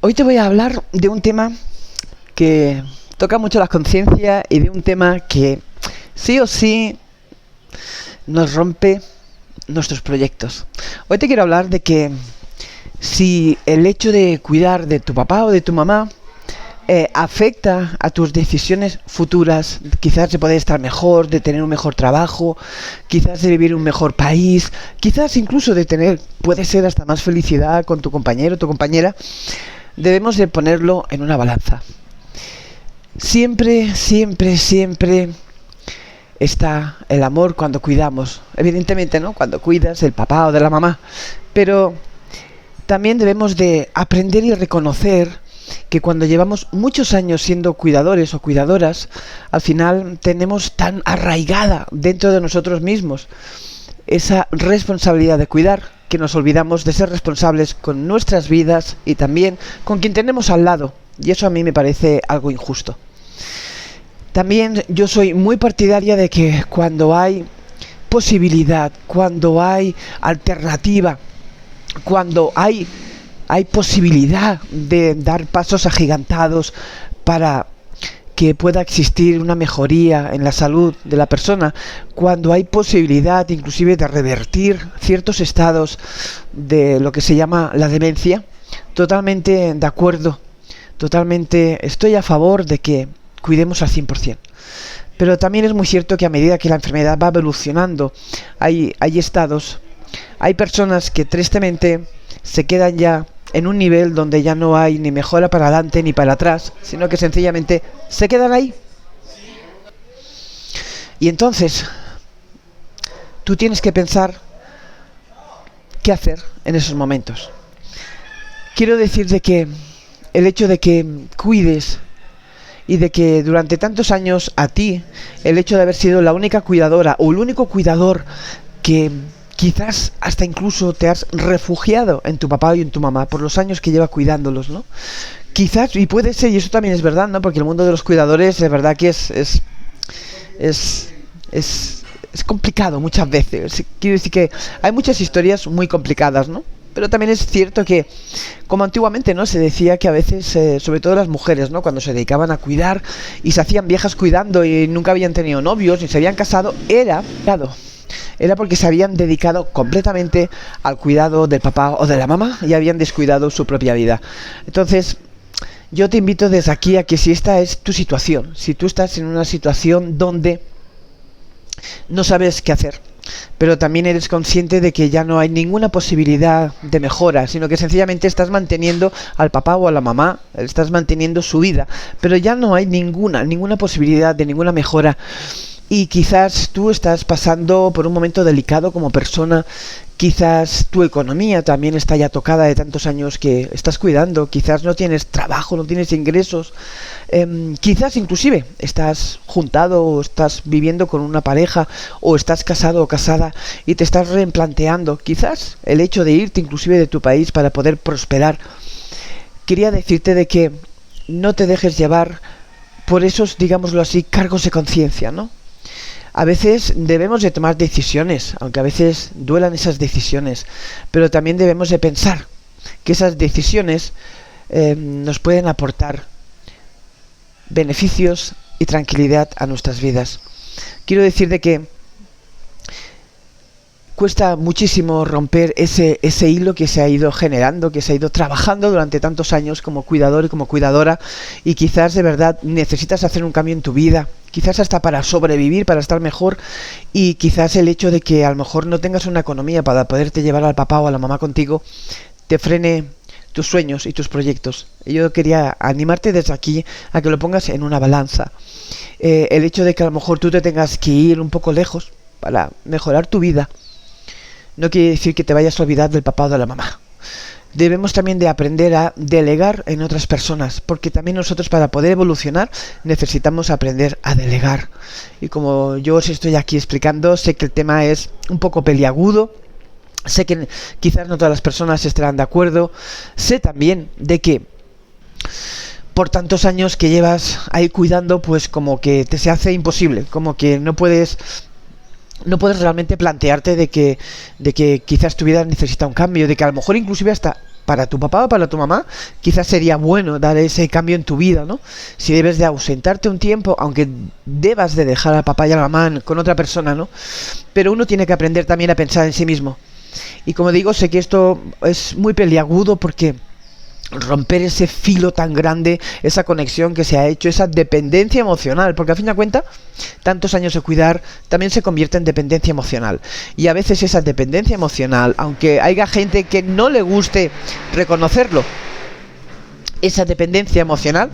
Hoy te voy a hablar de un tema que toca mucho la conciencia y de un tema que sí o sí nos rompe nuestros proyectos. Hoy te quiero hablar de que si el hecho de cuidar de tu papá o de tu mamá afecta a tus decisiones futuras, quizás de poder estar mejor, de tener un mejor trabajo, quizás de vivir en un mejor país, quizás incluso de tener, puede ser hasta más felicidad con tu compañero o tu compañera, debemos de ponerlo en una balanza. Siempre está el amor cuando cuidamos. Evidentemente, ¿no? Cuando cuidas del papá o de la mamá. Pero también debemos de aprender y reconocer que cuando llevamos muchos años siendo cuidadores o cuidadoras, al final tenemos tan arraigada dentro de nosotros mismos esa responsabilidad de cuidar, que nos olvidamos de ser responsables con nuestras vidas y también con quien tenemos al lado. Y eso a mí me parece algo injusto. También yo soy muy partidaria de que cuando hay posibilidad, cuando hay alternativa, cuando hay posibilidad de dar pasos agigantados para que pueda existir una mejoría en la salud de la persona, cuando hay posibilidad inclusive de revertir ciertos estados de lo que se llama la demencia, totalmente de acuerdo, totalmente estoy a favor de que cuidemos al 100%. Pero también es muy cierto que a medida que la enfermedad va evolucionando, hay estados, hay personas que tristemente se quedan ya en un nivel donde ya no hay ni mejora para adelante ni para atrás, sino que sencillamente se quedan ahí. Y entonces, tú tienes que pensar qué hacer en esos momentos. Quiero decirte que el hecho de que cuides y de que durante tantos años a ti, el hecho de haber sido la única cuidadora o el único cuidador que quizás hasta incluso te has refugiado en tu papá y en tu mamá por los años que lleva cuidándolos, ¿no? Quizás, y puede ser, y eso también es verdad, ¿no? Porque el mundo de los cuidadores de verdad que es complicado muchas veces. Quiero decir que hay muchas historias muy complicadas, ¿no? Pero también es cierto que, como antiguamente, ¿no? Se decía que a veces, sobre todo las mujeres, ¿no? Cuando se dedicaban a cuidar y se hacían viejas cuidando y nunca habían tenido novios ni se habían casado, era porque se habían dedicado completamente al cuidado del papá o de la mamá y habían descuidado su propia vida. Entonces, yo te invito desde aquí a que si esta es tu situación, si tú estás en una situación donde no sabes qué hacer, pero también eres consciente de que ya no hay ninguna posibilidad de mejora, sino que sencillamente estás manteniendo al papá o a la mamá, estás manteniendo su vida, pero ya no hay ninguna posibilidad de ninguna mejora. Y quizás tú estás pasando por un momento delicado como persona, quizás tu economía también está ya tocada de tantos años que estás cuidando, quizás no tienes trabajo, no tienes ingresos, quizás inclusive estás juntado o estás viviendo con una pareja o estás casado o casada y te estás replanteando quizás el hecho de irte inclusive de tu país para poder prosperar. Quería decirte de que no te dejes llevar por esos, digámoslo así, cargos de conciencia, ¿no? A veces debemos de tomar decisiones, aunque a veces duelan esas decisiones, pero también debemos de pensar que esas decisiones nos pueden aportar beneficios y tranquilidad a nuestras vidas. Quiero decir de que cuesta muchísimo romper ese hilo que se ha ido generando, que se ha ido trabajando durante tantos años como cuidador y como cuidadora, y quizás de verdad necesitas hacer un cambio en tu vida, quizás hasta para sobrevivir, para estar mejor, y quizás el hecho de que a lo mejor no tengas una economía para poderte llevar al papá o a la mamá contigo te frene tus sueños y tus proyectos. Y yo quería animarte desde aquí a que lo pongas en una balanza. El hecho de que a lo mejor tú te tengas que ir un poco lejos para mejorar tu vida no quiere decir que te vayas a olvidar del papá o de la mamá. Debemos también de aprender a delegar en otras personas, porque también nosotros para poder evolucionar necesitamos aprender a delegar. Y como yo os estoy aquí explicando, sé que el tema es un poco peliagudo, sé que quizás no todas las personas estarán de acuerdo, sé también de que por tantos años que llevas ahí cuidando, pues como que te se hace imposible, como que no puedes realmente plantearte de que quizás tu vida necesita un cambio, de que a lo mejor inclusive hasta para tu papá o para tu mamá, quizás sería bueno dar ese cambio en tu vida, ¿no? Si debes de ausentarte un tiempo, aunque debas de dejar al papá y a la mamá con otra persona, ¿no? Pero uno tiene que aprender también a pensar en sí mismo. Y como digo, sé que esto es muy peliagudo porque romper ese filo tan grande, esa conexión que se ha hecho, esa dependencia emocional, porque a fin de cuentas, tantos años de cuidar también se convierte en dependencia emocional. Y a veces esa dependencia emocional, aunque haya gente que no le guste reconocerlo, esa dependencia emocional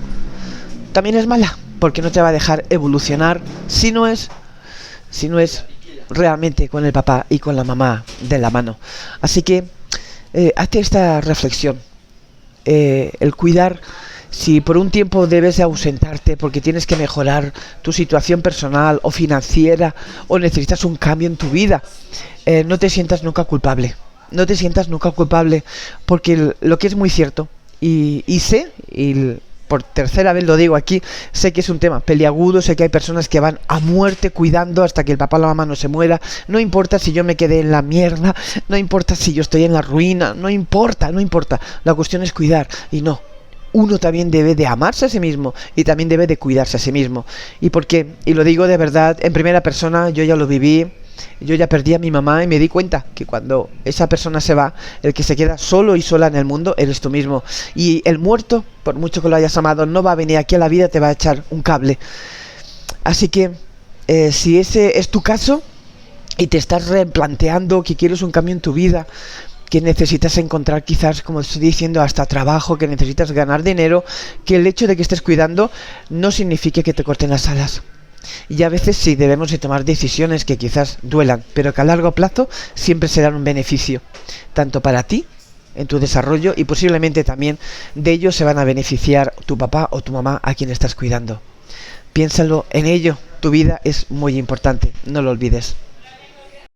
también es mala, porque no te va a dejar evolucionar si no es realmente con el papá y con la mamá de la mano. Así que hazte esta reflexión. El cuidar, si por un tiempo debes de ausentarte porque tienes que mejorar tu situación personal o financiera o necesitas un cambio en tu vida, no te sientas nunca culpable. No te sientas nunca culpable, porque lo que es muy cierto, y sé, y por tercera vez lo digo aquí, sé que es un tema peliagudo, sé que hay personas que van a muerte cuidando hasta que el papá o la mamá no se muera, no importa si yo me quedé en la mierda, no importa si yo estoy en la ruina, no importa, la cuestión es cuidar, y no, uno también debe de amarse a sí mismo y también debe de cuidarse a sí mismo. ¿Y por qué? Y lo digo de verdad, en primera persona, yo ya lo viví. Yo ya perdí a mi mamá y me di cuenta que cuando esa persona se va, el que se queda solo y sola en el mundo eres tú mismo. Y el muerto, por mucho que lo hayas amado, no va a venir aquí a la vida, te va a echar un cable. Así que, si ese es tu caso y te estás replanteando que quieres un cambio en tu vida, que necesitas encontrar quizás, como estoy diciendo, hasta trabajo, que necesitas ganar dinero, que el hecho de que estés cuidando no signifique que te corten las alas. Y a veces sí debemos de tomar decisiones que quizás duelan, pero que a largo plazo siempre serán un beneficio, tanto para ti, en tu desarrollo, y posiblemente también de ello se van a beneficiar tu papá o tu mamá a quien estás cuidando. Piénsalo en ello, tu vida es muy importante, no lo olvides.